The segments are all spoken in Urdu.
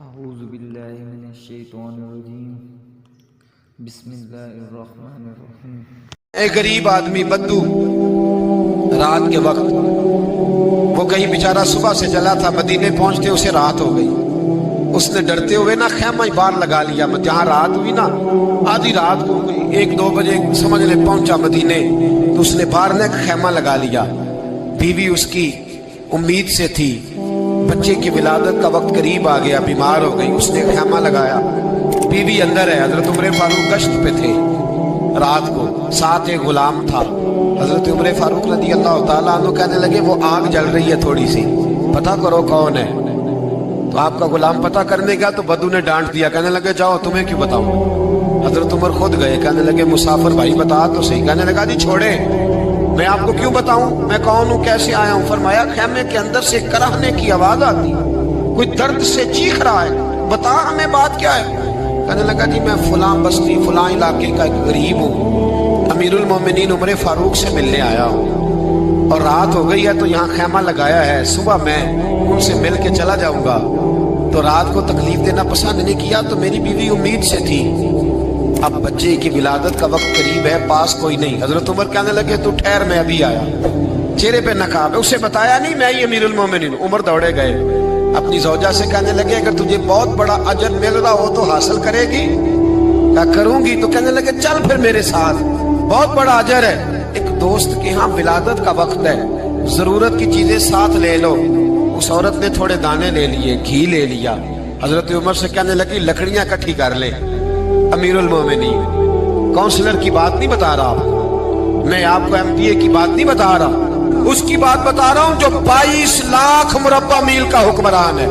اعوذ باللہ من الشیطان الرجیم بسم اللہ الرحمن الرحیم۔ ایک غریب آدمی بدو رات کے وقت وہ کہیں بیچارہ صبح سے چلا تھا، مدینے پہنچتے اسے رات ہو گئی۔ اس نے ڈرتے ہوئے نا خیمہ ہی باہر لگا لیا، جہاں رات ہوئی نا آدھی رات ہو گئی، 1-2 بجے سمجھ لے پہنچا مدینے، تو اس نے باہر نے ایک خیمہ لگا لیا۔ بیوی اس کی امید سے تھی، بچے کی ولادت کا وقت قریب آ گیا، بیمار ہو گئی، اس نے خیمہ لگایا، بیوی اندر ہے۔ حضرت عمر فاروق گشت پہ تھے رات کو، ساتھ ایک غلام تھا۔ حضرت عمر فاروق رضی اللہ تعالیٰ عنہ کہنے لگے وہ آگ جل رہی ہے تھوڑی سی، پتہ کرو کون ہے۔ تو آپ کا غلام پتہ کرنے گیا تو بدو نے ڈانٹ دیا، کہنے لگے جاؤ تمہیں کیوں بتاؤں۔ حضرت عمر خود گئے، کہنے لگے مسافر بھائی بتا تو صحیح۔ کہنے لگا جی چھوڑے، میں آپ کو کیوں بتاؤں، میں کون ہوں، کیسے آیا ہوں۔ فرمایا خیمے کے اندر سے کراہنے کی آواز آتی، کوئی درد سے چیخ رہا ہے، بتا ہمیں بات کیا ہے۔ کہنے لگا جی میں فلاں بستی فلاں علاقے کا ایک غریب ہوں، امیر المومنین عمر فاروق سے ملنے آیا ہوں، اور رات ہو گئی ہے تو یہاں خیمہ لگایا ہے، صبح میں ان سے مل کے چلا جاؤں گا۔ تو رات کو تکلیف دینا پسند نہیں کیا، تو میری بیوی امید سے تھی، اب بچے کی ولادت کا وقت قریب ہے، پاس کوئی نہیں۔ حضرت عمر کہنے لگے تو ٹھہر میں ابھی آیا، چہرے پہ نقاب ہے، اسے بتایا نہیں میں ہی امیر المومنین۔ عمر دوڑے گئے، اپنی زوجہ سے کہنے لگے اگر تجھے بہت بڑا اجر مل رہا ہو تو حاصل کرے گی؟ کہا کروں گی۔ تو کہنے لگے چل پھر میرے ساتھ، بہت بڑا اجر ہے، ایک دوست کے ہاں ولادت کا وقت ہے، ضرورت کی چیزیں ساتھ لے لو۔ اس عورت نے تھوڑے دانے لے لیے، گھی لے لیا۔ حضرت عمر سے کہنے لگی لکڑیاں اکٹھی کر لے۔ امیر المومنین کونسلر کی بات نہیں بتا رہا میں، آپ کو ایم پی اے کی بات نہیں بتا رہا، اس کی بات بتا رہا ہوں جو 22 لاکھ مربع میل کا حکمران ہے،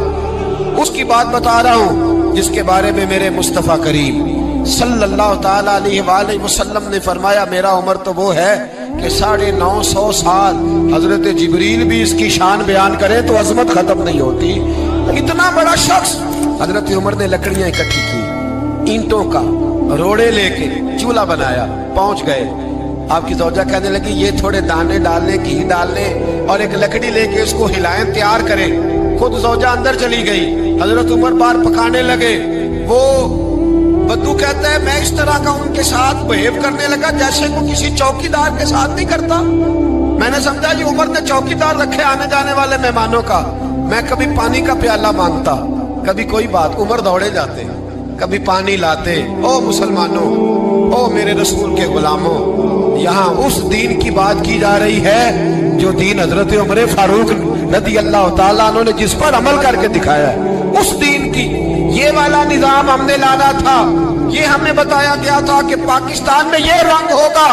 اس کی بات بتا رہا ہوں جس کے بارے میں میرے مصطفیٰ کریم صلی اللہ تعالیٰ علیہ وآلہ وسلم نے فرمایا میرا عمر تو وہ ہے کہ 950 سال حضرت جبریل بھی اس کی شان بیان کرے تو عظمت ختم نہیں ہوتی۔ اتنا بڑا شخص۔ حضرت عمر نے لکڑیاں اکٹھی کی، اینٹوں کا روڑے لے کے چولہا بنایا، پہنچ گئے۔ آپ کی زوجہ کہنے لگی یہ تھوڑے دانے ڈالنے، گھی ڈالنے اور ایک لکڑی لے کے اس کو ہلائیں، تیار کریں۔ خود زوجہ اندر چلی گئی، حضرت عمر بار پکانے لگے۔ وہ بدو کہتا ہے میں اس طرح کا ان کے ساتھ بہیو کرنے لگا جیسے وہ کسی چوکیدار کے ساتھ نہیں کرتا۔ میں نے سمجھا جی عمر نے چوکیدار رکھے آنے جانے والے مہمانوں کا۔ میں کبھی پانی کا پیالہ مانگتا، کبھی کوئی بات، عمر دوڑے جاتے، کبھی پانی لاتے۔ او مسلمانوں، او میرے رسول کے غلاموں، یہاں اس دین کی بات کی جا رہی ہے جو دین حضرت عمر فاروق رضی اللہ تعالیٰ عنہ نے جس پر عمل کر کے دکھایا ہے، اس دین کی یہ والا نظام ہم نے لانا تھا۔ یہ ہمیں بتایا گیا تھا کہ پاکستان میں یہ رنگ ہوگا،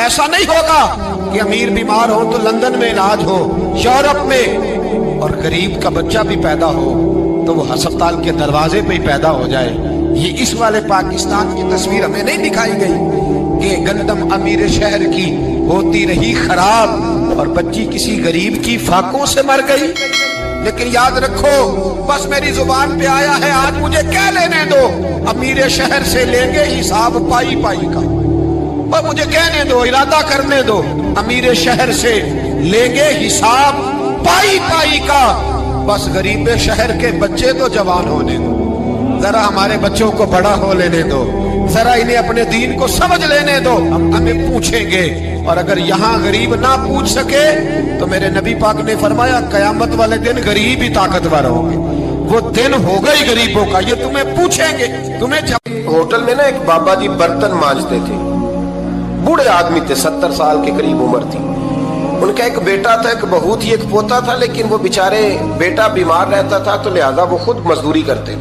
ایسا نہیں ہوگا کہ امیر بیمار ہو تو لندن میں علاج ہو، یورپ میں، اور غریب کا بچہ بھی پیدا ہو تو وہ ہسپتال کے دروازے پہ ہی پیدا ہو جائے۔ یہ اس والے پاکستان کی تصویر ہمیں نہیں دکھائی گئی کہ گندم امیر شہر کی ہوتی رہی خراب اور بچی کسی غریب کی فاقوں سے مر گئی۔ لیکن یاد رکھو، بس میری زبان پہ آیا ہے آج مجھے کہہ لینے دو، امیر شہر سے لیں گے حساب پائی پائی کا، اور مجھے کہنے دو، ارادہ کرنے دو، امیر شہر سے لیں گے حساب پائی پائی کا۔ بس غریب شہر کے بچے تو جوان ہونے دو، ذرا ہمارے بچوں کو بڑا ہو لینے دو، ذرا انہیں اپنے دین کو سمجھ لینے دو، ہم ہمیں پوچھیں گے۔ اور اگر یہاں غریب نہ پوچھ سکے تو میرے نبی پاک نے فرمایا قیامت والے دن غریب ہی طاقتور ہوں گے، وہ دن ہوگا ہی غریبوں کا، یہ تمہیں پوچھیں گے۔ تمہیں ہوٹل میں نا ایک بابا جی برتن مانجتے تھے، بوڑھے آدمی تھے، 70 سال کے قریب عمر تھی۔ ان کا ایک بیٹا تھا، ایک بہو تھی، ایک پوتا تھا، لیکن وہ بیچارے بیٹا بیمار رہتا تھا تو لہذا وہ خود مزدوری کرتے۔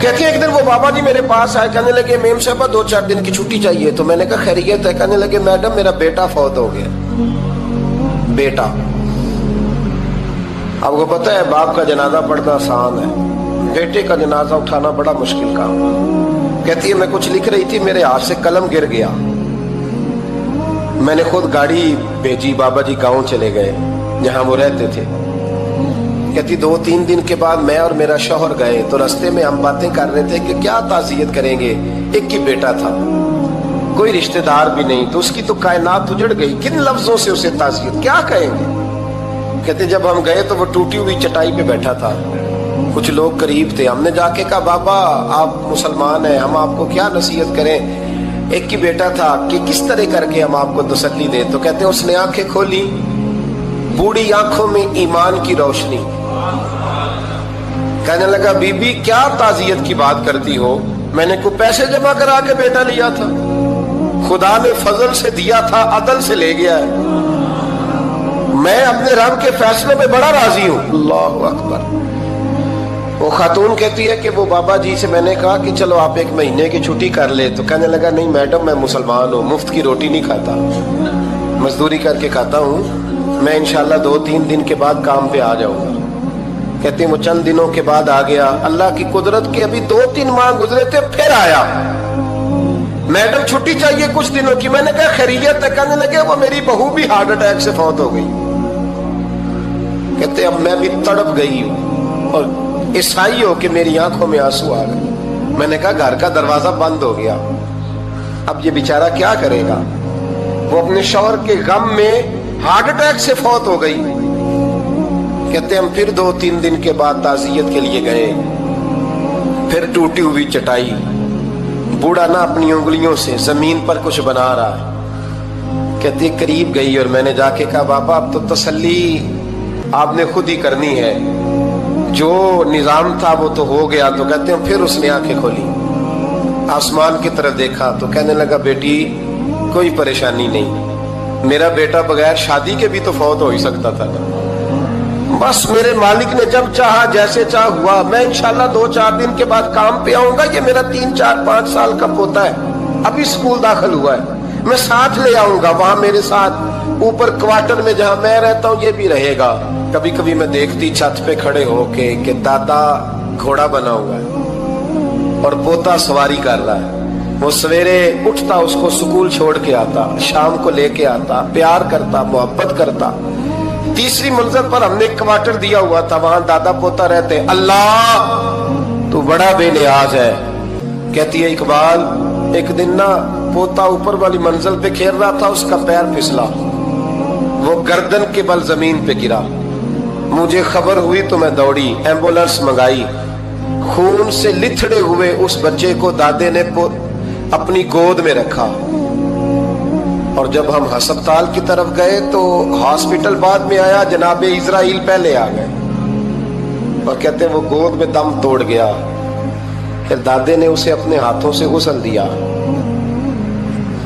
کہتے ہیں ایک دن وہ بابا جی میرے پاس آئے، کہنے لگے میم صاحبہ 2-4 دن کی چھٹی چاہیے۔ تو میں نے کہا خیریت ہے؟ کہنے لگے میڈم میرا بیٹا فوت ہو گیا۔ بیٹا، آپ کو پتہ ہے باپ کا جنازہ پڑھنا آسان ہے، بیٹے کا جنازہ اٹھانا بڑا مشکل کام۔ کہتی ہے میں کچھ لکھ رہی تھی، میرے ہاتھ سے قلم گر گیا، میں نے خود گاڑی بھیجی، بابا جی گاؤں چلے گئے جہاں وہ رہتے تھے۔ کہتی 2-3 دن کے بعد میں اور میرا شوہر گئے تو رستے میں ہم باتیں کر رہے تھے کہ کیا تعزیت کریں گے، ایک ہی بیٹا تھا، کوئی رشتہ دار بھی نہیں، تو اس کی تو کائنات اجڑ گئی، کن لفظوں سے اسے تعزیت کیا کہیں گے۔ کہتے جب ہم گئے تو وہ ٹوٹی ہوئی چٹائی پہ بیٹھا تھا، کچھ لوگ قریب تھے. ہم نے جا کے کہا بابا آپ مسلمان ہیں, ہم آپ کو کیا نصیحت کریں. ایک ہی بیٹا تھا کہ کس طرح کر کے ہم آپ کو تسلی دیں. تو کہتے ہیں اس نے آنکھیں کھولی, بوڑھی آنکھوں میں ایمان کی روشنی. کہنے لگا بی بی کیا تعزیت کی بات کرتی ہو, میں نے کوئی پیسے جمع کرا کے بیٹا لیا تھا, خدا نے فضل سے دیا تھا, عدل سے لے گیا ہے. میں اپنے رب کے فیصلے میں بڑا راضی ہوں. اللہ اکبر. وہ خاتون کہتی ہے کہ وہ بابا جی سے میں نے کہا کہ چلو آپ 1 مہینے کی چھٹی کر لے. تو کہنے لگا نہیں میڈم میں مسلمان ہوں, مفت کی روٹی نہیں کھاتا, مزدوری کر کے کھاتا ہوں, میں انشاءاللہ 2-3 دن کے بعد کام پہ آ جاؤں گا. کہتے ہیں وہ چند دنوں کے بعد آ گیا. اللہ کی قدرت کے ابھی 2-3 ماہ گزرے تھے, پھر آیا. میڈم چھٹی چاہیے کچھ دنوں کی. میں نے کہا خیریت ہے. کہنے لگے وہ میری بہو بھی ہارٹ اٹیک سے فوت ہو گئی. کہتے اب میں بھی تڑپ گئی ہوں اور عیسائی ہو کہ میری آنکھوں میں آنسو آ گئے. میں نے کہا گھر کا دروازہ بند ہو گیا, اب یہ بیچارہ کیا کرے گا. وہ اپنے شوہر کے غم میں ہارٹ اٹیک سے فوت ہو گئی. کہتے ہم پھر 2-3 دن کے بعد تعزیت کے لیے گئے. پھر ٹوٹی ہوئی چٹائی, بوڑھا نہ اپنی انگلیوں سے زمین پر کچھ بنا رہا ہے. کہتے قریب گئی اور میں نے جا کے کہا بابا اب تو تسلی آپ نے خود ہی کرنی ہے, جو نظام تھا وہ تو ہو گیا. تو کہتے ہیں پھر اس نے آنکھیں کھولی, آسمان کی طرف دیکھا تو کہنے لگا بیٹی کوئی پریشانی نہیں, میرا بیٹا بغیر شادی کے بھی تو فوت ہو ہی سکتا تھا نا, بس میرے مالک نے جب چاہا جیسے چاہ ہوا. میں انشاءاللہ 2-4 دن کے بعد کام پہ آؤں گا. یہ میرا 3-4-5 سال کا پوتا ہے, ابھی اسکول داخل ہوا ہے, میں ساتھ لے آؤں گا. وہاں میرے ساتھ اوپر کوارٹر میں جہاں میں رہتا ہوں یہ بھی رہے گا. کبھی کبھی میں دیکھتی چھت پہ کھڑے ہو کے کہ دادا گھوڑا بنا ہوا ہے اور پوتا سواری کر رہا ہے. وہ سویرے اٹھتا, اس کو سکول چھوڑ کے آتا, شام کو لے کے آتا, پیار کرتا, محبت کرتا. 3ری منزل پر ہم نے ایک کوارٹر دیا ہوا تھا, وہاں دادا پوتا رہتے. اللہ تو بڑا بے نیاز ہے. کہتی ہے اقبال ایک دن نا پوتا اوپر والی منزل پہ کھیل رہا تھا, اس کا پیر پھسلا, وہ گردن کے بل زمین پہ گرا. مجھے خبر ہوئی تو میں دوڑی, ایمبولینس منگائی. خون سے لتھڑے ہوئے اس بچے کو دادے نے اپنی گود میں رکھا. اور جب ہم ہسپتال کی طرف گئے تو ہاسپٹل بعد میں آیا, جناب اسرائیل پہلے آ گئے اور کہتے ہیں وہ گود میں دم توڑ گیا. پھر دادے نے اسے اپنے ہاتھوں سے غسل دیا,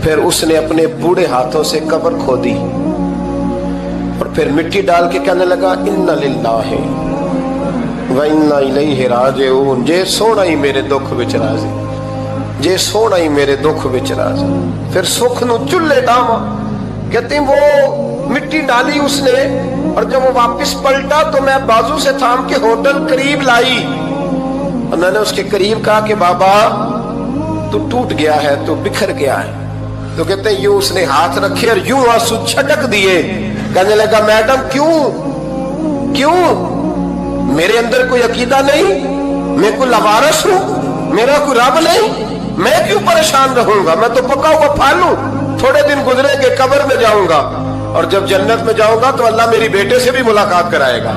پھر اس نے اپنے بوڑھے ہاتھوں سے قبر کھودی اور پھر مٹی ڈال کے کہنے لگا انا للہ و انا الیہ راجعون. جے سونا ہی میرے دکھ وچ راضی, جے سونا ہی میرے دکھ وچ راضی. پھر سکھ نو چلے ڈاواں. کہتے ہیں وہ مٹی ڈالی اس نے, اور جب وہ واپس پلٹا تو میں بازو سے تھام کے ہوٹل قریب لائی اور میں نے اس کے قریب کہا کہ بابا تو ٹوٹ گیا ہے, تو بکھر گیا ہے. تو کہتے ہیں یوں اس نے ہاتھ رکھے اور یوں آنسو چھٹک دیے. کہنے لگا میڈم کیوں میرے اندر کوئی عقیدہ نہیں, میں کوئی لوارث ہوں, میرا کوئی رب نہیں, میں کیوں پریشان رہوں گا, میں تو پکا ہوا پھل ہوں. تھوڑے دن گزرے کہ قبر میں جاؤں گا, اور جب جنت میں جاؤں گا تو اللہ میری بیٹے سے بھی ملاقات کرائے گا,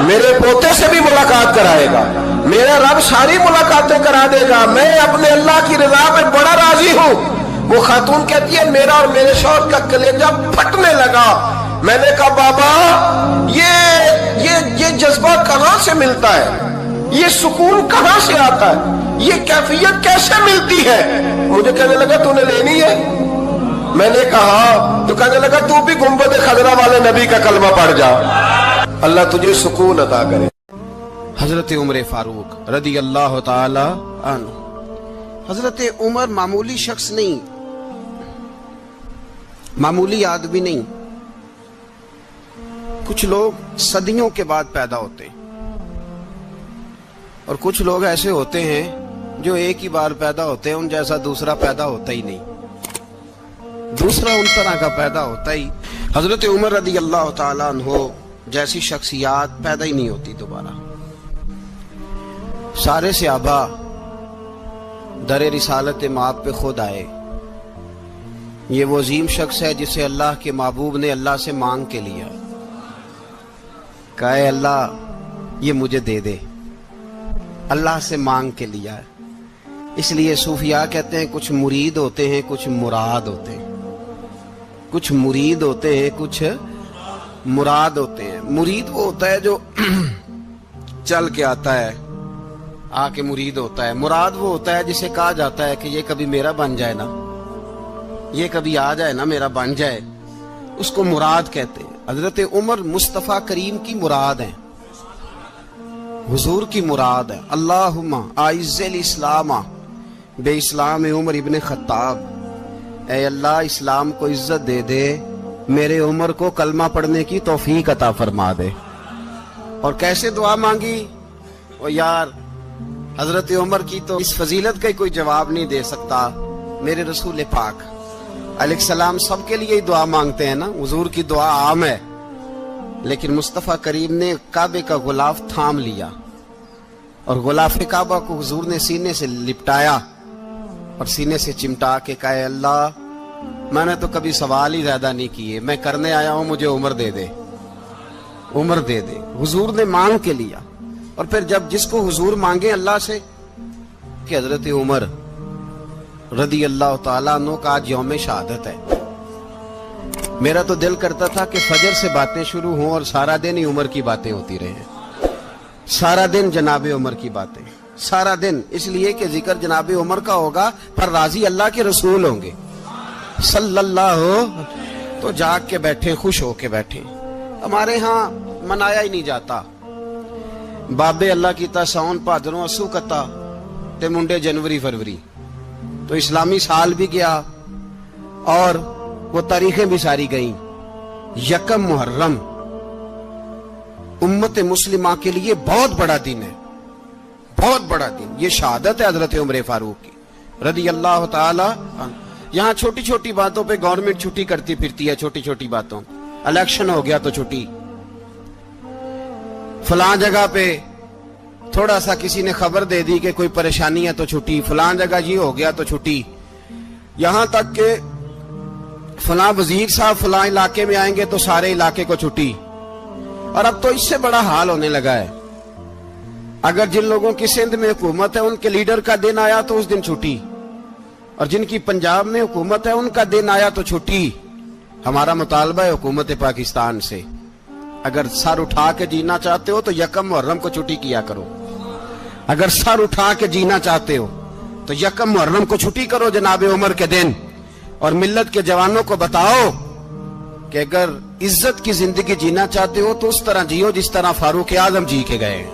میرے پوتے سے بھی ملاقات کرائے گا, میرا رب ساری ملاقاتیں کرا دے گا. میں اپنے اللہ کی رضا میں بڑا راضی ہوں. وہ خاتون کہتی ہے میرا اور میرے شوہر کا کلیجہ پھٹنے لگا. میں نے کہا بابا یہ جذبہ کہاں سے ملتا ہے, یہ سکون کہاں سے آتا ہے, یہ کیفیت کیسے ملتی ہے. مجھے کہنے لگا تو نے لینی ہے. میں نے کہا تو کہنے لگا تو بھی گنبد خضرا والے نبی کا کلمہ پڑھ جا, اللہ تجھے سکون عطا کرے. حضرت عمر فاروق رضی اللہ تعالی عنہ. حضرت عمر معمولی شخص نہیں, معمولی آدمی نہیں. کچھ لوگ صدیوں کے بعد پیدا ہوتے ہیں اور کچھ لوگ ایسے ہوتے ہیں جو ایک ہی بار پیدا ہوتے ہیں, ان جیسا دوسرا پیدا ہوتا ہی نہیں, دوسرا ان طرح کا پیدا ہوتا ہی. حضرت عمر رضی اللہ تعالیٰ عنہ جیسی شخصیات پیدا ہی نہیں ہوتی دوبارہ. سارے صحابہ در رسالت مآب پہ خود آئے. یہ وہ عظیم شخص ہے جسے اللہ کے محبوب نے اللہ سے مانگ کے لیا, کہا اے اللہ یہ مجھے دے دے. اللہ سے مانگ کے لیا ہے. اس لیے صوفیاء کہتے ہیں کچھ مرید ہوتے ہیں کچھ مراد ہوتے ہیں. کچھ مرید ہوتے ہیں کچھ مراد ہوتے ہیں. مرید وہ ہوتا ہے جو چل کے آتا ہے آ کے مرید ہوتا ہے. مراد وہ ہوتا ہے جسے کہا جاتا ہے کہ یہ کبھی میرا بن جائے نا, یہ کبھی آ جائے نا, میرا بن جائے, اس کو مراد کہتے ہیں. حضرت عمر مصطفیٰ کریم کی مراد ہیں, حضور کی مراد ہے. اللہم اعز الاسلام بے اسلام عمر ابن خطاب. اے اللہ اسلام کو عزت دے دے, میرے عمر کو کلمہ پڑھنے کی توفیق عطا فرما دے. اور کیسے دعا مانگی؟ او یار حضرت عمر کی تو اس فضیلت کا کوئی جواب نہیں دے سکتا. میرے رسول پاک علیہ السلام سب کے لیے ہی دعا مانگتے ہیں نا, حضور کی دعا عام ہے. لیکن مصطفیٰ کریم نے کعبے کا غلاف تھام لیا اور غلاف کعبہ کو حضور نے سینے سے لپٹایا اور سینے سے چمٹا کے کہا, اللہ میں نے تو کبھی سوال ہی زیادہ نہیں کیے, میں کرنے آیا ہوں, مجھے عمر دے دے, عمر دے دے. حضور نے مانگ کے لیا. اور پھر جب جس کو حضور مانگے اللہ سے کہ حضرت عمر رضی اللہ تعالیٰ عنہ کا آج یوم شہادت ہے, میرا تو دل کرتا تھا کہ فجر سے باتیں شروع ہوں اور سارا دن ہی عمر کی باتیں ہوتی رہیں, سارا دن جناب عمر کی باتیں, سارا دن. اس لیے کہ ذکر جناب عمر کا ہوگا پر راضی اللہ کے رسول ہوں گے صلی اللہ. تو جاگ کے بیٹھے, خوش ہو کے بیٹھے. ہمارے ہاں منایا ہی نہیں جاتا. بابے اللہ کی تا ساون بھادروں اسو کتا تے منڈے جنوری فروری. تو اسلامی سال بھی گیا اور وہ تاریخیں بھی ساری گئیں. یکم محرم امت مسلمہ کے لیے بہت بڑا دن ہے, بہت بڑا دن. یہ شہادت ہے حضرت عمر فاروق کی رضی اللہ تعالی عنہ. یہاں چھوٹی چھوٹی باتوں پہ گورنمنٹ چھٹی کرتی پھرتی ہے, چھوٹی چھوٹی باتوں. الیکشن ہو گیا تو چھٹی, فلاں جگہ پہ تھوڑا سا کسی نے خبر دے دی کہ کوئی پریشانی ہے تو چھٹی, فلاں جگہ یہ ہو گیا تو چھٹی. یہاں تک کہ فلاں وزیر صاحب فلاں علاقے میں آئیں گے تو سارے علاقے کو چھٹی. اور اب تو اس سے بڑا حال ہونے لگا ہے, اگر جن لوگوں کی سندھ میں حکومت ہے ان کے لیڈر کا دن آیا تو اس دن چھٹی, اور جن کی پنجاب میں حکومت ہے ان کا دن آیا تو چھٹی. ہمارا مطالبہ ہے حکومت پاکستان سے, اگر سر اٹھا کے جینا چاہتے ہو تو یکم محرم کو چھٹی کیا کرو. اگر سر اٹھا کے جینا چاہتے ہو تو یکم محرم کو چھٹی کرو جناب عمر کے دن. اور ملت کے جوانوں کو بتاؤ کہ اگر عزت کی زندگی جینا چاہتے ہو تو اس طرح جیو جس طرح فاروق اعظم جی کے گئے.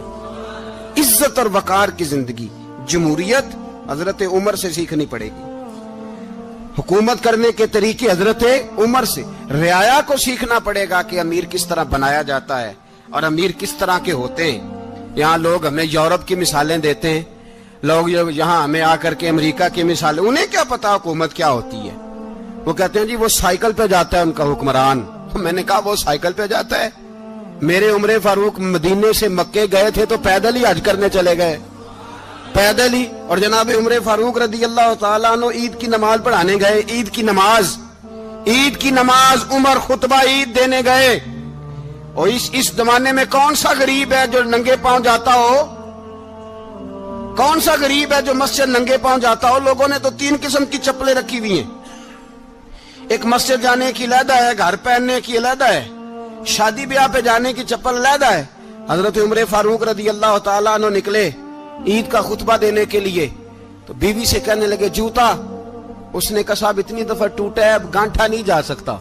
عزت اور وقار کی زندگی, جمہوریت حضرت عمر سے سیکھنی پڑے گی. حکومت کرنے کے طریقے حضرت عمر سے. رعایا کو سیکھنا پڑے گا کہ امیر کس طرح بنایا جاتا ہے اور امیر کس طرح کے ہوتے ہیں. یہاں لوگ ہمیں یورپ کی مثالیں دیتے ہیں, لوگ یہاں ہمیں آ کر کے امریکہ کی مثالیں, انہیں کیا پتا حکومت کیا ہوتی ہے. وہ کہتے ہیں جی وہ سائیکل پہ جاتا ہے ان کا حکمران. میں نے کہا وہ سائیکل پہ جاتا ہے؟ میرے عمر فاروق مدینے سے مکے گئے تھے تو پیدل ہی حج کرنے چلے گئے, پیدل ہی. اور جناب عمر فاروق رضی اللہ تعالیٰ عنہ عید کی نماز پڑھانے گئے. عید کی نماز عمر خطبہ عید دینے گئے. اور اس زمانے میں کون سا غریب ہے جو ننگے پاؤں جاتا ہو؟ کون سا غریب ہے جو مسجد ننگے پاؤں جاتا ہو؟ لوگوں نے تو 3 قسم کی چپلیں رکھی ہوئی ہیں. ایک مسجد جانے کی علیحدہ ہے, گھر پہننے کی علیحدہ ہے, شادی بیاہ پہ جانے کی چپل علیحدہ ہے. حضرت عمر فاروق رضی اللہ تعالیٰ عنہ نکلے عید کا خطبہ دینے کے لیے تو بیوی سے کہنے لگے جوتا. اس نے کہا صاحب اتنی دفعہ ٹوٹا ہے اب گانٹھا نہیں جا سکتا,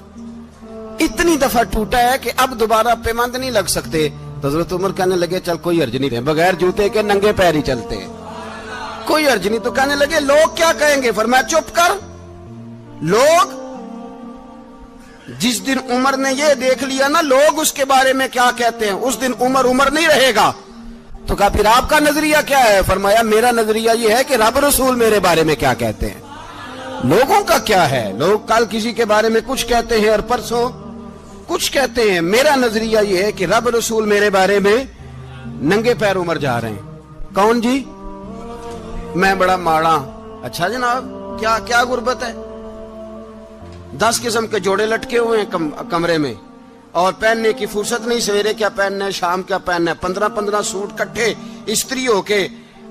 اتنی دفعہ ٹوٹا ہے کہ اب دوبارہ پیمند نہیں لگ سکتے. تو حضرت عمر کہنے لگے چل کوئی حرج نہیں, بغیر جوتے کے ننگے پیر ہی چلتے ہیں, کوئی حرج نہیں. تو کہنے لگے لوگ کیا کہیں گے؟ فرمایا چپ کر. لوگ جس دن عمر نے یہ دیکھ لیا نا لوگ اس کے بارے میں کیا کہتے ہیں, اس دن عمر نہیں رہے گا. تو کہا پھر آپ کا نظریہ کیا ہے؟ فرمایا میرا نظریہ یہ ہے کہ رب رسول میرے بارے میں کیا کہتے ہیں. لوگوں کا کیا ہے؟ لوگ کل کسی کے بارے میں کچھ کہتے ہیں اور پرسوں کچھ کہتے ہیں. میرا نظریہ یہ ہے کہ رب رسول میرے بارے میں ننگے پیر عمر جا رہے ہیں. کون جی؟ میں بڑا ماڑا. اچھا جناب کیا غربت ہے؟ 10 قسم کے جوڑے لٹکے ہوئے ہیں کمرے میں اور پہننے کی فرصت نہیں. سویرے کیا پہننا ہے, شام کیا پہننا ہے, 15 سوٹ کٹھے استری ہو کے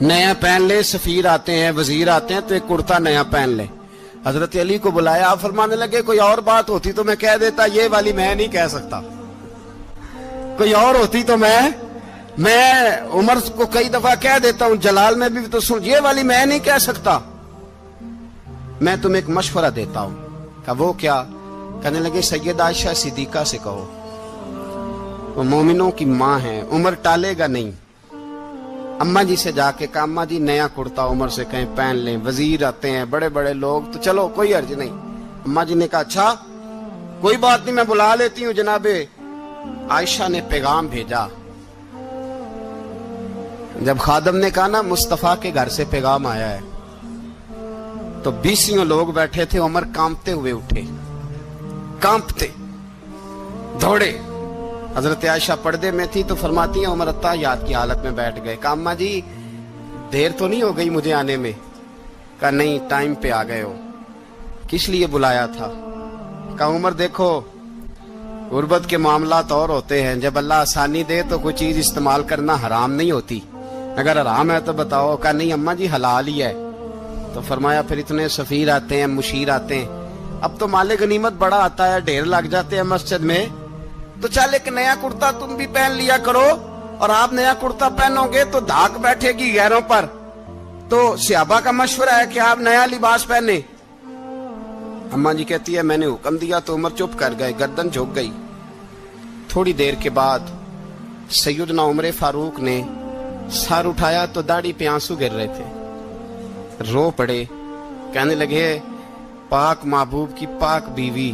نیا پہن لے, سفیر آتے ہیں, وزیر آتے ہیں تو ایک کرتا نیا پہن لے. حضرت علی کو بلایا, آپ فرمانے لگے کوئی اور بات ہوتی تو میں کہہ دیتا, یہ والی میں نہیں کہہ سکتا. کوئی اور ہوتی تو میں عمر کو کئی دفعہ کہہ دیتا ہوں, جلال میں بھی تو سن, یہ والی میں نہیں کہہ سکتا. میں تمہیں ایک مشورہ دیتا ہوں. کہا وہ کیا؟ کہنے لگے سید عائشہ صدیقہ سے کہو, وہ مومنوں کی ماں ہیں, عمر ٹالے گا نہیں. اماں جی سے جا کے کہا اماں جی نیا کرتا عمر سے کہیں پہن لیں, وزیر آتے ہیں, بڑے بڑے لوگ, تو چلو کوئی حرج نہیں. اماں جی نے کہا اچھا کوئی بات نہیں, میں بلا لیتی ہوں. جناب عائشہ نے پیغام بھیجا. جب خادم نے کہا نا مصطفیٰ کے گھر سے پیغام آیا ہے, تو 20 لوگ بیٹھے تھے. عمر کانپتے ہوئے اٹھے, کانپتے دوڑے. حضرت عائشہ پردے میں تھی تو فرماتی ہیں عمر اتحیات کی حالت میں بیٹھ گئے. کہا اماں جی دیر تو نہیں ہو گئی مجھے آنے میں؟ کہا نہیں, ٹائم پہ آ گئے ہو. کس لیے بلایا تھا؟ کہا عمر دیکھو غربت کے معاملات اور ہوتے ہیں, جب اللہ آسانی دے تو کوئی چیز استعمال کرنا حرام نہیں ہوتی, اگر حرام ہے تو بتاؤ. کہا نہیں اماں جی حلال ہی ہے. تو فرمایا پھر اتنے سفیر آتے ہیں, مشیر آتے ہیں, اب تو مال غنیمت بڑا آتا ہے, ڈھیر لگ جاتے ہیں مسجد میں, تو چل ایک نیا کرتا تم بھی پہن لیا کرو. اور آپ نیا کرتا پہنو گے تو دھاک بیٹھے گی غیروں پر. تو صحابہ کا مشورہ ہے کہ آپ نیا لباس پہنے. اماں جی کہتی ہے میں نے حکم دیا تو عمر چپ کر گئے, گردن جھک گئی. تھوڑی دیر کے بعد سیدنا عمر فاروق نے سر اٹھایا تو داڑھی پہ آنسو گر رہے تھے, رو پڑے. کہنے لگے پاک محبوب کی پاک بیوی,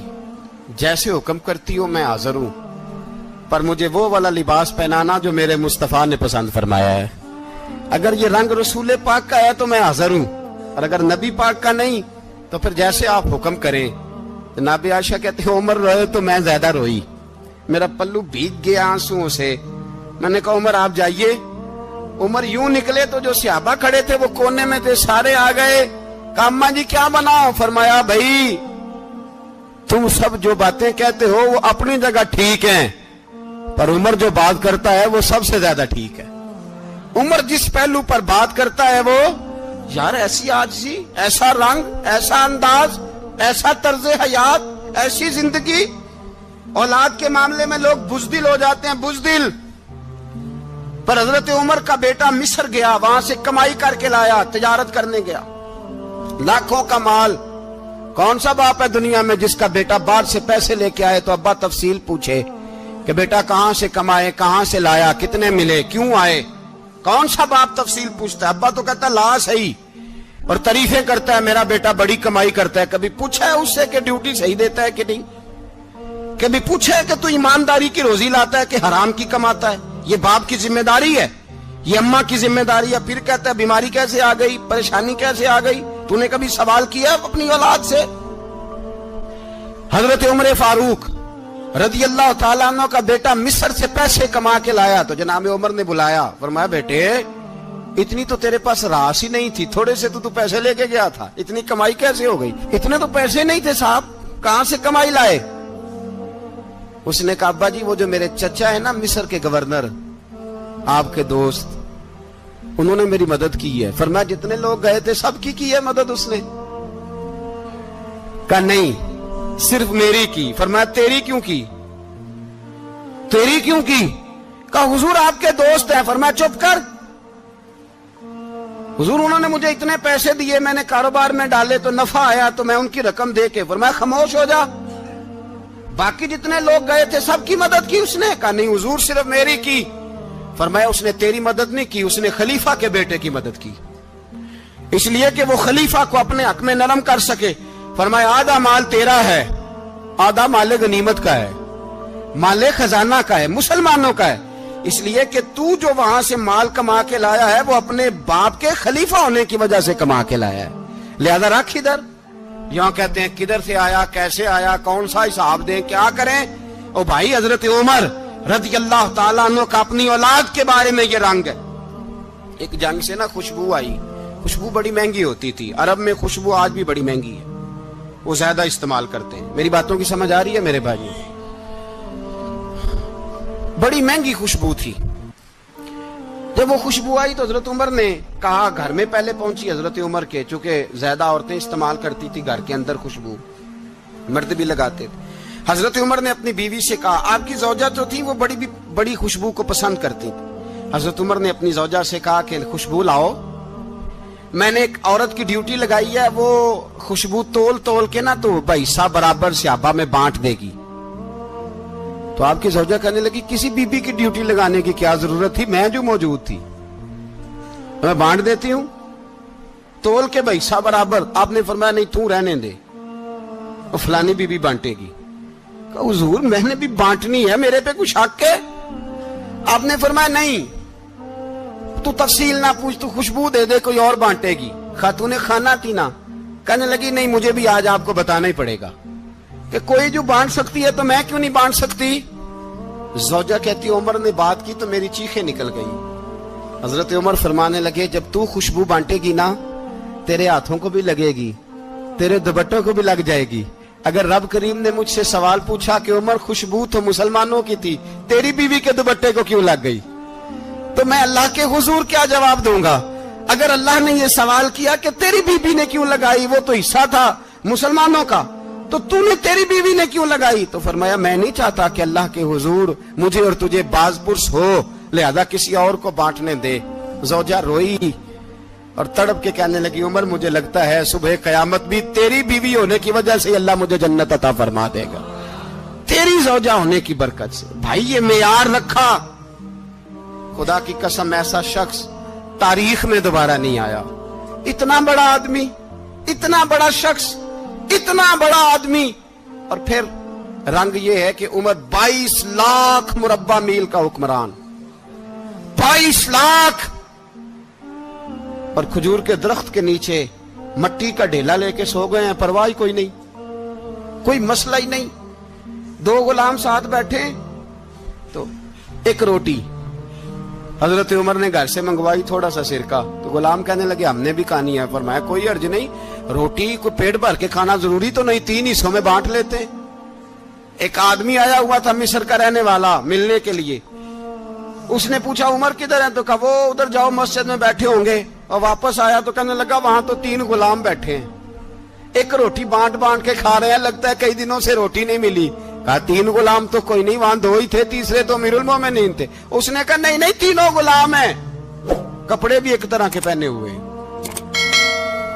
جیسے حکم کرتی ہو میں حاضر ہوں, پر مجھے وہ والا لباس پہنانا جو میرے مصطفیٰ نے پسند فرمایا ہے. اگر یہ رنگ رسول پاک کا ہے تو میں حاضر ہوں, اور اگر نبی پاک کا نہیں تو پھر جیسے آپ حکم کریں. جناب عائشہ کہتے ہیں عمر روئے تو میں زیادہ روئی, میرا پلو بھیگ گیا آنسوؤں سے. میں نے کہا عمر آپ جائیے. عمر یوں نکلے تو جو صحابہ کھڑے تھے وہ کونے میں تھے, سارے آ گئے. کہا اماں جی کیا بناؤ؟ فرمایا بھائی تم سب جو باتیں کہتے ہو وہ اپنی جگہ ٹھیک ہیں, پر عمر جو بات کرتا ہے وہ سب سے زیادہ ٹھیک ہے. عمر جس پہلو پر بات کرتا ہے وہ, یار ایسی عاجزی, ایسا رنگ, ایسا انداز, ایسا طرز حیات, ایسی زندگی. اولاد کے معاملے میں لوگ بزدل ہو جاتے ہیں, بزدل. پر حضرت عمر کا بیٹا مصر گیا, وہاں سے کمائی کر کے لایا, تجارت کرنے گیا, لاکھوں کا مال. کون سا باپ ہے دنیا میں جس کا بیٹا باہر سے پیسے لے کے آئے تو ابا تفصیل پوچھے کہ بیٹا کہاں سے کمائے, کہاں سے لایا, کتنے ملے, کیوں آئے؟ کون سا باپ تفصیل پوچھتا ہے؟ ابا تو کہتا ہے لا صحیح, اور تعریفیں کرتا ہے میرا بیٹا بڑی کمائی کرتا ہے. کبھی پوچھا ہے اس سے کہ ڈیوٹی صحیح دیتا ہے کہ نہیں؟ کبھی پوچھا ہے کہ تو ایمانداری کی روزی لاتا ہے کہ حرام کی کماتا ہے؟ یہ باپ کی ذمہ داری ہے, یہ اماں کی ذمہ داری ہے. پھر کہتا ہے بیماری کیسے آ گئی, پریشانی کیسے آ گئی, تو نے کبھی سوال کیا اپنی اولاد سے؟ حضرت عمر فاروق رضی اللہ تعالیٰ عنہ کا بیٹا مصر سے پیسے کما کے لایا تو جناب عمر نے بلایا, فرمایا بیٹے اتنی تو تیرے پاس راس ہی نہیں تھی, تھوڑے سے تو پیسے لے کے گیا تھا, اتنی کمائی کیسے ہو گئی؟ اتنے تو پیسے نہیں تھے صاحب, کہاں سے کمائی لائے؟ اس نے کہا ابا جی وہ جو میرے چچا ہے نا مصر کے گورنر, آپ کے دوست, انہوں نے میری مدد کی ہے. فرمایا جتنے لوگ گئے تھے سب کی ہے مدد اس نے؟ کہا نہیں صرف میری کی. فرمایا تیری کیوں کی؟ تیری کیوں کی؟ کہا حضور آپ کے دوست ہیں. فرمایا چپ کر, حضور انہوں نے مجھے اتنے پیسے دیے, میں نے کاروبار میں ڈالے تو نفع آیا تو میں ان کی رقم دے کے. فرمایا خاموش ہو جا, باقی جتنے لوگ گئے تھے سب کی مدد کی اس نے؟ کہا نہیں حضور صرف میری کی. فرمایا اس نے تیری مدد نہیں کی, اس نے خلیفہ کے بیٹے کی مدد کی, اس لیے کہ وہ خلیفہ کو اپنے حق میں نرم کر سکے. فرمایا آدھا مال تیرا ہے, آدھا مال غنیمت کا ہے, مال خزانہ کا ہے, مسلمانوں کا ہے, اس لیے کہ تو جو وہاں سے مال کما کے لایا ہے وہ اپنے باپ کے خلیفہ ہونے کی وجہ سے کما کے لایا ہے, لہذا رکھ ادھر. یہاں کہتے ہیں کدھر سے آیا, کیسے آیا, کون سا حساب دیں, کیا کریں؟ او بھائی حضرت عمر رضی اللہ تعالیٰ عنہ کا اپنی اولاد کے بارے میں یہ رنگ ہے. ایک جنگ سے نا خوشبو آئی, خوشبو بڑی مہنگی ہوتی تھی, عرب میں خوشبو آج بھی بڑی مہنگی ہے, وہ زیادہ استعمال کرتے ہیں. میری باتوں کی سمجھ آ رہی ہے میرے بھائیوں؟ بڑی مہنگی خوشبو تھی. جب وہ خوشبو آئی تو حضرت عمر نے کہا, گھر میں پہلے پہنچی حضرت عمر کے, چونکہ زیادہ عورتیں استعمال کرتی تھی گھر کے اندر خوشبو, مرد بھی لگاتے تھے. حضرت عمر نے اپنی بیوی سے کہا, آپ کی زوجہ جو تھی وہ بڑی خوشبو کو پسند کرتی تھی. حضرت عمر نے اپنی زوجہ سے کہا کہ خوشبو لاؤ, میں نے ایک عورت کی ڈیوٹی لگائی ہے, وہ خوشبو تول کے نا تو حصہ برابر صحابہ میں بانٹ دے گی. تو آپ کی زوجہ کہنے لگی, کسی بی بی کی ڈیوٹی لگانے کی کیا ضرورت تھی, میں جو موجود تھی میں بانٹ دیتی ہوں تول کے حصہ برابر. آپ نے فرمایا نہیں تو رہنے دے, اور فلانی بی بی بانٹے گی. کہا حضور میں نے بھی بانٹنی ہے, میرے پہ کچھ حق ہے؟ آپ نے فرمایا نہیں, تو تفصیل نہ پوچھ, تو خوشبو دے دے, کوئی اور بانٹے گی. خاتون خانہ تھی نا, کہنے لگی نہیں مجھے بھی آج آپ کو بتانا ہی پڑے گا کہ کوئی جو بانٹ سکتی ہے تو میں کیوں نہیں بانٹ سکتی. زوجہ کہتی عمر نے بات کی تو میری چیخیں نکل گئی. حضرت عمر فرمانے لگے, جب تو خوشبو بانٹے گی نا تیرے ہاتھوں کو بھی لگے گی, تیرے دوپٹوں کو بھی لگ جائے گی. اگر رب کریم نے مجھ سے سوال پوچھا کہ عمر خوشبو تو مسلمانوں کی تھی, تیری بیوی کے دوپٹے کو کیوں لگ گئی, تو میں اللہ کے حضور کیا جواب دوں گا؟ اگر اللہ نے یہ سوال کیا کہ تیری بیوی نے کیوں لگائی, وہ تو حصہ تھا مسلمانوں کا, تو نے تیری بیوی نے کیوں لگائی؟ تو فرمایا میں نہیں چاہتا کہ اللہ کے حضور مجھے اور تجھے باز پرس ہو, لہذا کسی اور کو بانٹنے دے. زوجہ روئی اور تڑپ کے کہنے لگی, عمر مجھے لگتا ہے صبح قیامت بھی تیری بیوی ہونے کی وجہ سے اللہ مجھے جنت عطا فرما دے گا, تیری زوجہ ہونے کی برکت سے. بھائی یہ معیار رکھا, خدا کی قسم ایسا شخص تاریخ میں دوبارہ نہیں آیا. اتنا بڑا آدمی, اتنا بڑا شخص, اتنا بڑا آدمی, اور پھر رنگ یہ ہے کہ عمر 22 لاکھ مربع میل کا حکمران, 22 لاکھ, اور کھجور کے درخت کے نیچے مٹی کا ڈھیلا لے کے سو گئے ہیں, پرواہ کوئی نہیں, کوئی مسئلہ ہی نہیں. 2 غلام ساتھ بیٹھے تو ایک روٹی حضرت عمر نے گھر سے منگوائی, تھوڑا سا سرکہ, تو غلام کہنے لگے ہم نے بھی کھانی ہے. فرمایا کوئی حرج نہیں, روٹی کو پیٹ بھر کے کھانا ضروری تو نہیں, 3 حصوں میں بانٹ لیتے. ایک آدمی آیا ہوا تھا مصر کا رہنے والا ملنے کے لیے, اس نے پوچھا عمر کدھر ہیں, تو کہا وہ ادھر جاؤ مسجد میں بیٹھے ہوں گے. اور واپس آیا تو کہنے لگا وہاں تو 3 غلام بیٹھے ہیں, ایک روٹی بانٹ کے کھا رہے ہیں, لگتا ہے کئی دنوں سے روٹی نہیں ملی. کہا 3 غلام تو کوئی نہیں, وہاں 2 ہی تھے, تیسرے تو امیر المومنین تھے. اس نے کہا نہیں 3 غلام ہیں, کپڑے بھی ایک طرح کے پہنے ہوئے,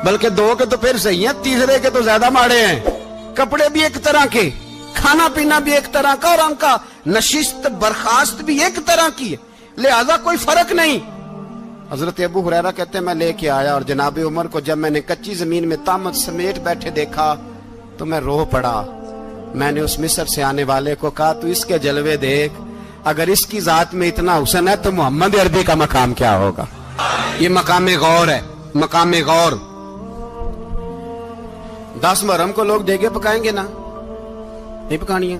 بلکہ 2 کے تو پھر صحیح ہیں, تیسرے کے تو زیادہ ماڑے ہیں. کپڑے بھی ایک طرح کے, کھانا پینا بھی ایک طرح کا, اور ان کا نشست برخاست بھی ایک طرح کی ہے, لہذا کوئی فرق نہیں. حضرت ابو ہریرہ کہتے ہیں میں لے کے آیا, اور جناب عمر کو جب میں نے کچی زمین میں تامت سمیٹ بیٹھے دیکھا تو میں رو پڑا. میں نے اس مصر سے آنے والے کو کہا تو اس کے جلوے دیکھ, اگر اس کی ذات میں اتنا حسن ہے تو محمد عربی کا مقام کیا ہوگا. یہ مقام غور ہے, مقام غور. 10 محرم کو لوگ دیگے پکائیں گے نا, نہیں پکانی ہے,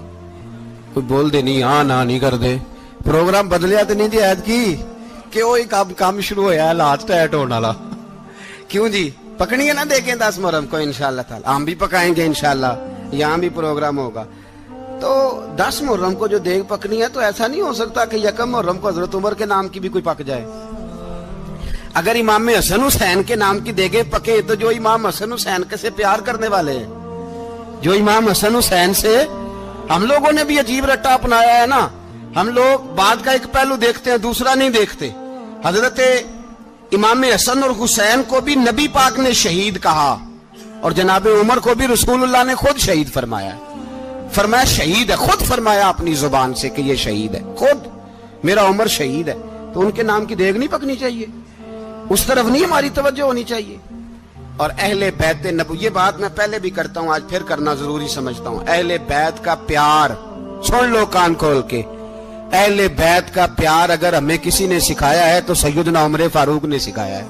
کوئی بول دے نہیں, ہاں نہ نہیں کر دے, پروگرام بدلیا تو نہیں دی عید کی کہ وہی کام شروع ہویا ہے لات ٹائٹ ہونے والا. کیوں جی, پکنی ہے نا دیکھیں 10 محرم کو انشاءاللہ تعالی, ہم بھی پکائیں گے انشاءاللہ, یہاں بھی پروگرام ہوگا. تو 10 محرم کو جو دیگ پکنی ہے تو ایسا نہیں ہو سکتا کہ 1 محرم کو حضرت عمر کے نام کی بھی کوئی پک جائے. اگر امام حسن حسین کے نام کی دیگیں پکے تو جو امام حسن حسین سے پیار کرنے والے ہیں, جو امام حسن حسین سے, ہم لوگوں نے بھی عجیب رٹا اپنایا ہے نا, ہم لوگ بات کا ایک پہلو دیکھتے ہیں دوسرا نہیں دیکھتے. حضرت امام حسن اور حسین کو بھی نبی پاک نے شہید کہا, اور جناب عمر کو بھی رسول اللہ نے خود شہید فرمایا. فرمایا شہید ہے, خود فرمایا اپنی زبان سے کہ یہ شہید ہے, خود میرا عمر شہید ہے. تو ان کے نام کی دیگ نہیں پکنی چاہیے, اس طرف نہیں ہماری توجہ ہونی چاہیے. اور اہل بیت نبوی, یہ بات میں پہلے بھی کرتا ہوں, آج پھر کرنا ضروری سمجھتا ہوں. اہل بیت کا پیار سن لو کان کھول کے, اہل بیت کا پیار اگر ہمیں کسی نے سکھایا ہے تو سیدنا عمر فاروق نے سکھایا ہے.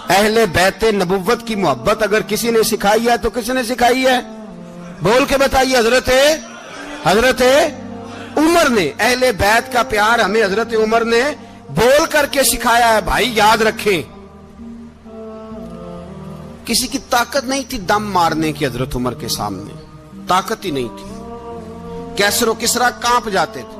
اہل بیت نبوت کی محبت اگر کسی نے سکھائی ہے تو کس نے سکھائی ہے؟ بول کے بتائیے. حضرت عمر نے. اہل بیت کا پیار ہمیں حضرت عمر نے بول کر کے سکھایا ہے. بھائی یاد رکھیں, کسی کی طاقت نہیں تھی دم مارنے کی حضرت عمر کے سامنے, طاقت ہی نہیں تھی. کیسر و کسرا کانپ جاتے تھے,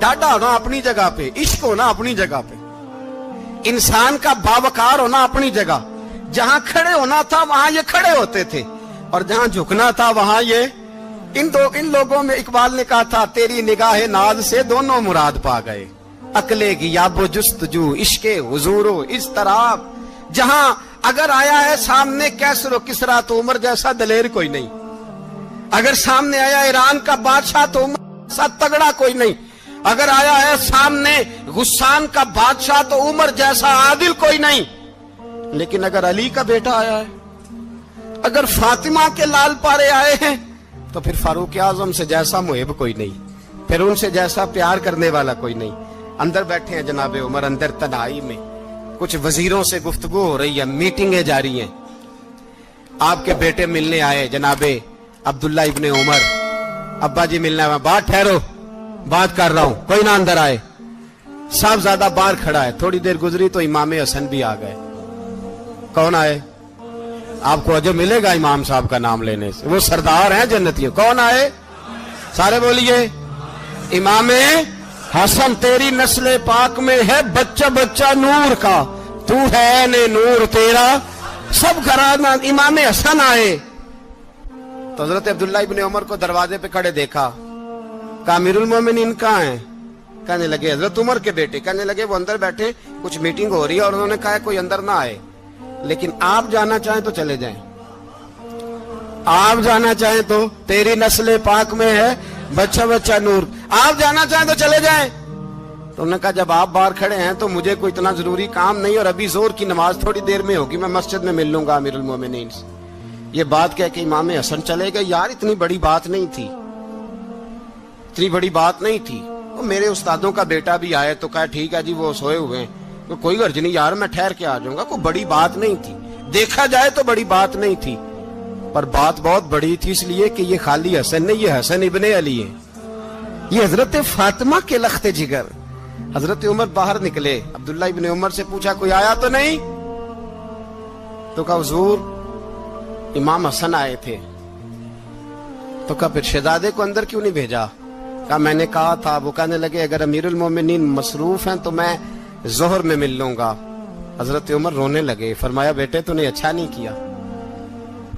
ڈاڈا ہونا اپنی جگہ پہ، عشق ہونا اپنی جگہ پہ، انسان کا باوقار ہونا اپنی جگہ، جہاں کھڑے ہونا تھا وہاں یہ کھڑے ہوتے تھے، اور جہاں جھکنا تھا وہاں یہ ان لوگوں میں اقبال نے کہا تھا تیری نگاہ ناز سے دونوں مراد پا گئے، عقلِ غیاب و جستجو، عشق حضور و اضطراب، جہاں اگر آیا ہے سامنے کیسر و کسرا تو عمر جیسا دلیر کوئی نہیں، اگر سامنے آیا ایران کا بادشاہ تو عمر جیسا تگڑا کوئی نہیں، اگر آیا ہے سامنے غسان کا بادشاہ تو عمر جیسا عادل کوئی نہیں، لیکن اگر علی کا بیٹا آیا ہے، اگر فاطمہ کے لال پارے آئے ہیں تو پھر فاروق اعظم سے جیسا محب کوئی نہیں، پھر ان سے جیسا پیار کرنے والا کوئی نہیں۔ اندر بیٹھے ہیں جناب عمر، اندر تنہائی میں کچھ وزیروں سے گفتگو ہو رہی ہے، میٹنگیں جاری ہیں، آپ کے بیٹے ملنے آئے جناب عبداللہ ابن عمر، ابا جی ملنا ہے، بات ٹھہرو بات کر رہا ہوں، کوئی نہ اندر آئے، صاحب زیادہ باہر کھڑا ہے، تھوڑی دیر گزری تو امام حسن بھی آ گئے، کون آئے؟ آپ کو اجر ملے گا امام صاحب کا نام لینے سے، وہ سردار ہیں جنتیوں، کون آئے؟ سارے بولیے، امام حسن تیری نسل پاک میں ہے بچہ بچہ نور کا، تو ہے نے نور تیرا سب گھرانہ، امام حسن آئے تو حضرت عبداللہ ابن عمر کو دروازے پہ کھڑے دیکھا، کہا امیر المومنین کہاں ہیں؟ کہنے لگے حضرت عمر کے بیٹے، کہنے لگے وہ اندر بیٹھے، کچھ میٹنگ ہو رہی ہے، اور انہوں نے کہا کوئی اندر نہ آئے، لیکن آپ جانا چاہیں تو چلے جائیں، آپ جانا چاہیں تو تیری نسل پاک میں ہے بچہ بچہ نور، آپ جانا چاہیں تو چلے جائیں۔ تو انہوں نے کہا جب آپ باہر کھڑے ہیں تو مجھے کوئی اتنا ضروری کام نہیں، اور ابھی زور کی نماز تھوڑی دیر میں ہوگی، میں مسجد میں مل لوں گا امیر المومنین سے۔ یہ بات کہہ کے امام حسن چلے گئے، یار اتنی بڑی بات نہیں تھی، اتنی بڑی بات نہیں تھی، میرے استادوں کا بیٹا بھی آئے تو کہا ٹھیک ہے جی وہ سوئے ہوئے ہیں، کوئی غرض نہیں یار میں ٹھہر کے آ جاؤں گا، کوئی بڑی بات نہیں تھی، دیکھا جائے تو بڑی بات نہیں تھی، پر بات بہت بڑی تھی، اس لیے کہ یہ خالی حسن نہیں، یہ حسن ابن علی ہے، یہ حضرت فاطمہ کے لخت جگر۔ حضرت عمر باہر نکلے، عبداللہ ابن عمر سے پوچھا کوئی آیا تو نہیں؟ تو کہا حضور امام حسن آئے تھے۔ تو کہا پھر شہزادے کو اندر کیوں نہیں بھیجا؟ کہا میں نے کہا تھا، وہ کہنے لگے اگر امیر المومنین مصروف ہیں تو میں ظہر میں مل لوں گا۔ حضرت عمر رونے لگے، فرمایا بیٹے تو نے اچھا نہیں کیا۔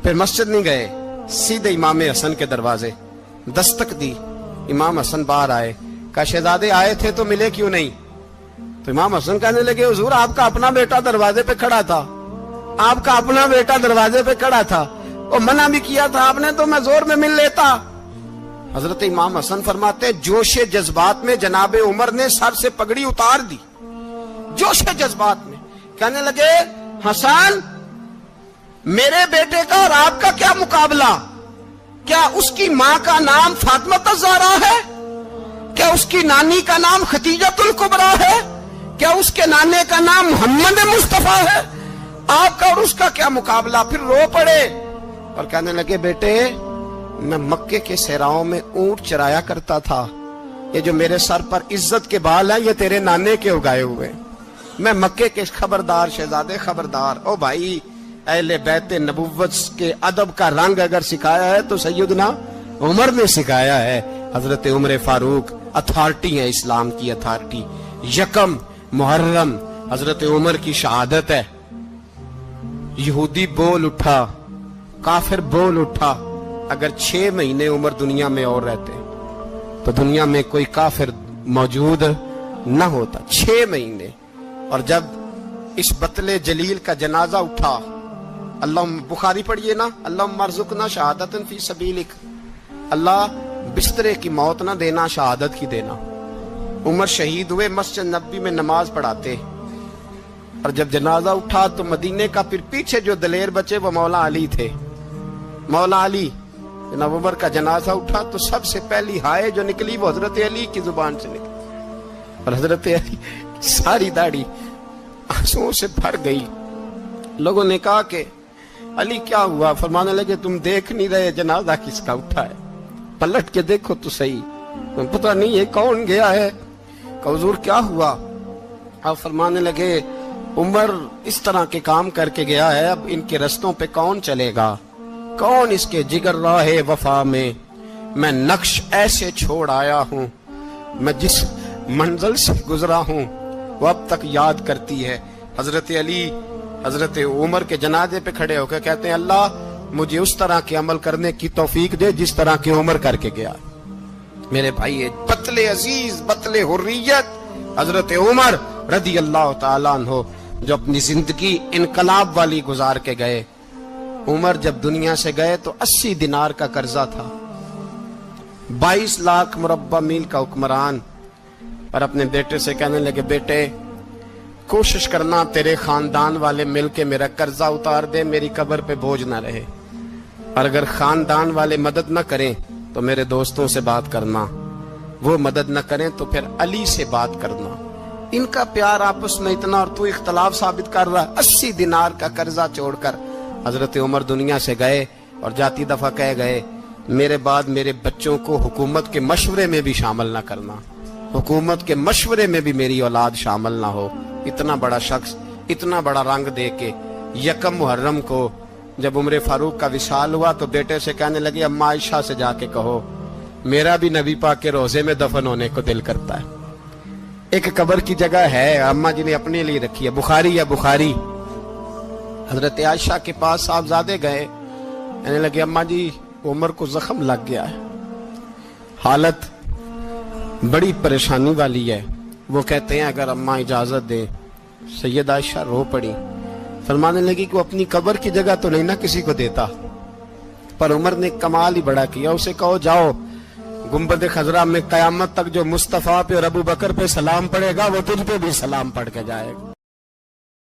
پھر مسجد نہیں گئے، سیدھے امام حسن کے دروازے دستک دی، امام حسن باہر آئے، کہا شہزادے آئے تھے تو ملے کیوں نہیں؟ تو امام حسن کہنے لگے حضور آپ کا اپنا بیٹا دروازے پہ کھڑا تھا، آپ کا اپنا بیٹا دروازے پہ کھڑا تھا، اور منع بھی کیا تھا آپ نے تو میں زور میں مل لیتا۔ حضرت امام حسن فرماتے جوش جذبات میں جناب عمر نے سر سے پگڑی اتار دی، جوش جذبات میں کہنے لگے حسن میرے بیٹے کا اور آپ کا کیا مقابلہ؟ کیا اس کی ماں کا نام فاطمہ الزہرا ہے؟ کیا اس کی نانی کا نام خدیجۃ الکبریٰ ہے؟ کیا اس کے نانے کا نام محمد مصطفیٰ ہے؟ آپ کا اور اس کا کیا مقابلہ؟ پھر رو پڑے اور کہنے لگے بیٹے میں مکے کے صحراؤں میں اونٹ چرایا کرتا تھا، یہ جو میرے سر پر عزت کے بال ہیں یہ تیرے نانے کے اگائے ہوئے، میں مکے کے خبردار شہزادے خبردار۔ او بھائی اہل بیت نبوت کے ادب کا رنگ اگر سکھایا ہے تو سیدنا عمر نے سکھایا ہے۔ حضرت عمر فاروق اتھارٹی ہے، اسلام کی اتھارٹی۔ یکم محرم حضرت عمر کی شہادت ہے، یہودی بول اٹھا، کافر بول اٹھا، اگر 6 مہینے عمر دنیا میں اور رہتے تو دنیا میں کوئی کافر موجود نہ ہوتا، 6 مہینے۔ اور جب اس بطل جلیل کا جنازہ اٹھا، اللہ بخاری پڑھیے نا، اللہم ارزقنا شہادتن فی سبیلک، اللہ بسترے کی موت نہ دینا، شہادت کی دینا۔ عمر شہید ہوئے، مسجد نبوی میں نماز پڑھاتے، اور جب جنازہ اٹھا تو مدینے کا پھر پیچھے جو دلیر بچے وہ مولا علی تھے، مولا علی۔ جناب عمر کا جنازہ اٹھا تو سب سے پہلی ہائے جو نکلی وہ حضرت علی کی زبان سے نکلی، اور حضرت علی ساری داڑھی آنسوؤں سے بھر گئی۔ لوگوں نے کہا کہ علی کیا ہوا؟ فرمانے لگے تم دیکھ نہیں رہے جنازہ کس کا اٹھا ہے، پلٹ کے دیکھو تو صحیح، پتہ نہیں یہ کون گیا ہے۔ کہ حضور کیا ہوا؟ آپ فرمانے لگے عمر اس طرح کے کام کر کے گیا ہے، اب ان کے رستوں پہ کون چلے گا؟ کون اس کے جگر راہ وفا میں؟ میں نقش ایسے چھوڑ آیا ہوں میں جس منزل سے گزرا ہوں وہ اب تک یاد کرتی ہے۔ حضرت علی حضرت عمر کے جنازے پہ کھڑے ہو کے کہتے ہیں اللہ مجھے اس طرح کے عمل کرنے کی توفیق دے جس طرح کی عمر کر کے گیا۔ میرے بھائی بطل عزیز، بطل حریت حضرت عمر رضی اللہ تعالیٰ عنہ جو اپنی زندگی انقلاب والی گزار کے گئے۔ عمر جب دنیا سے گئے تو 80 دینار کا قرضہ تھا، 22 لاکھ مربع میل کا حکمران، اور اپنے بیٹے سے کہنے لگے بیٹے کوشش کرنا تیرے خاندان والے مل کے میرا قرضہ اتار دے، میری قبر پہ بوجھ نہ رہے، اور اگر خاندان والے مدد نہ کریں تو میرے دوستوں سے بات کرنا، وہ مدد نہ کریں تو پھر علی سے بات کرنا۔ ان کا پیار آپس میں اتنا اور تو اختلاف ثابت کر رہا۔ 80 دینار کا قرضہ چھوڑ کر حضرت عمر دنیا سے گئے اور جاتی دفعہ کہہ گئے میرے بعد میرے بچوں کو حکومت کے مشورے میں بھی شامل نہ کرنا، حکومت کے مشورے میں بھی میری اولاد شامل نہ ہو۔ اتنا بڑا شخص اتنا بڑا رنگ دے کے یکم محرم کو جب عمر فاروق کا وصال ہوا تو بیٹے سے کہنے لگے اماں عائشہ سے جا کے کہو میرا بھی نبی پاک کے روزے میں دفن ہونے کو دل کرتا ہے۔ ایک قبر کی جگہ ہے اماں جی نے اپنے لیے رکھی ہے، بخاری ہے بخاری۔ حضرت عائشہ کے پاس صاحبزادے گئے، کہنے لگے اماں جی عمر کو زخم لگ گیا ہے، حالت بڑی پریشانی والی ہے۔ وہ کہتے ہیں اگر اماں اجازت دیں۔ سید عائشہ رو پڑی، فرمانے لگی کہ وہ اپنی قبر کی جگہ تو نہیں نہ کسی کو دیتا، پر عمر نے کمال ہی بڑا کیا، اسے کہو جاؤ گنبد خضرا میں قیامت تک جو مصطفیٰ پہ اور ابو بکر پہ سلام پڑے گا وہ تجھ پہ بھی سلام پڑھ کے جائے گا۔